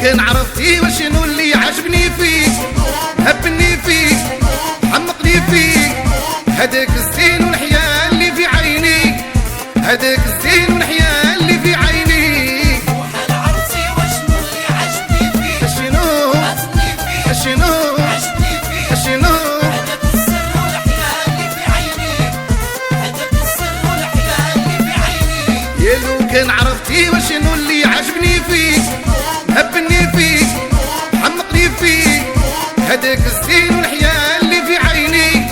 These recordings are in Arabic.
كان عرفتي وشنو اللي عجبني فيك، هبني فيك حمقني فيك، هداك الزين والحياة اللي في عينيك، هداك الزين والحياة اللي في عينيك. وحال عرفتي وشنو اللي عجبني فيك، شنو عجبني فيك، شنو عجبني فيك، شنو هداك السر والحياة اللي في عينيك، هداك السر والحياة اللي في عينيك. يا لو كان عرفتي وشنو اللي عجبني فيك، هبني فيك حمقني فيك، هداك الزين والحياة اللي في عينيك،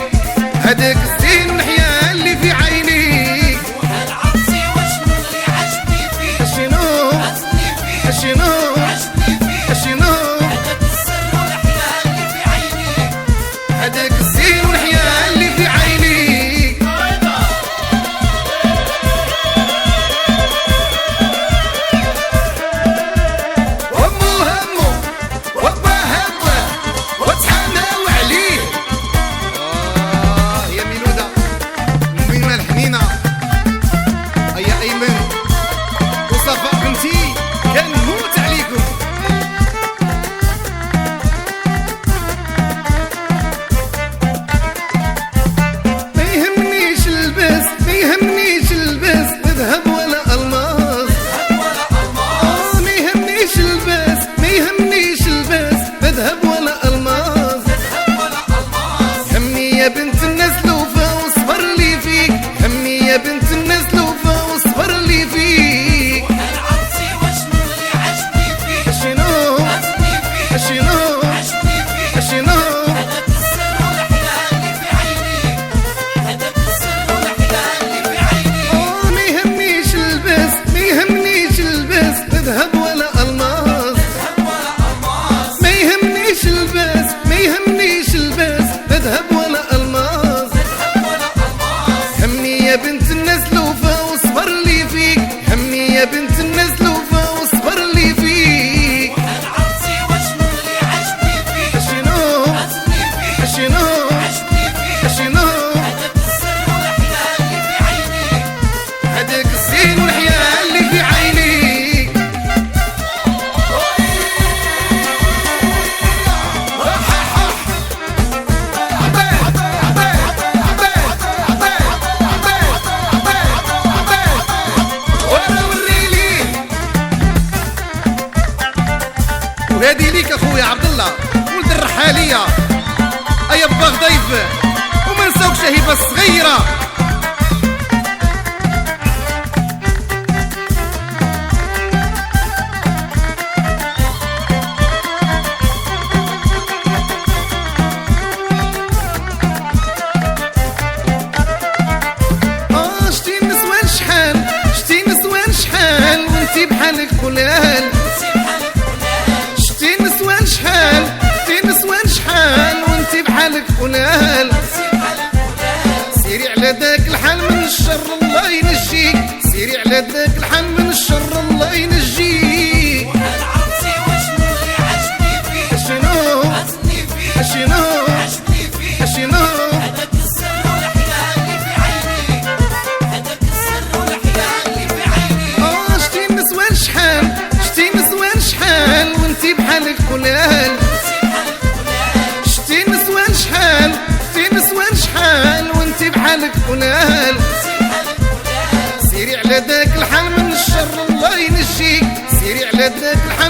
هداك الزين والحياة اللي في عينيك. وحال عرفتي وشنو اللي عجبني فيك، شنو عجبني فيك، شنو عجبني فيك، شنو هداك السر والحياة اللي في عينيك. هداك الزين والحياة اللي في عينيك. وامو همو وابا هبه وتحناو عليه. يا ميلوده الميمه الحنينه هيا ايمن وصفاء بنتي كنموت عليكم. ما يهمنيش البس ما يهمنيش البس ذهب ولا الماس، ما يهمنيش البس ما يهمنيش البس ذهب ولا الماس. همني يا بنت الناس لوفا واصبر لي فيك، همني يا بنت الناس لوفا واصبر لي فيك. وحال عرفتي وشنو اللي عجبني فيك، شنو عجبني فيك، شنو عجبني فيك، شنو هداك السر والحياة اللي في عينيك، هداك السر والحياة اللي في عينيك. ما يهمنيش البس ما يهمنيش البس ذهب ولا الماس، ما يهمنيش البس ما يهمنيش البس ذهب ولا الماس. همني يا بنت الناس لوفا واصبر لي فيك، همني يا بنت الناس لوفا واصبر لي فيك. وحال عرفتي وشنو اللي عجبني فيك، شنو عجبني فيك، شنو عجبني فيك، شنو هداك السر والحياة اللي في عينيك. هداك الزين والحياة اللي في عينيك. وهذه ليك اخويا عبد الله ولد الرحاليه، ايا با غضيف وما نساوكش هبه الصغيره. شتي نسوان شحال شتي نسوان شحال وانتي بحالك قلال، شتي نسوان شحال شتي نسوان شحال وانتي بحالك قلال. سيري على ذاك الحال من الشر الله ينجيك، سيري على ذاك الحال من الشر الله ينجيك. وحال عرفتي وشنو اللي عجبني فيك، شنو عجبني فيك، شنو عجبني فيك، شنو هداك السر والحياة اللي في عينيك، هداك السر والحياة اللي في عينيك. شتي نسوان شحال شتي نسوان شحال وانتي بحالك قلال، شتي نسوان شحال شتي نسوان شحال وانتي بحالك قلال. سيري على ذاك الحال من الشر الله ينجيك، سيري على ذاك الحال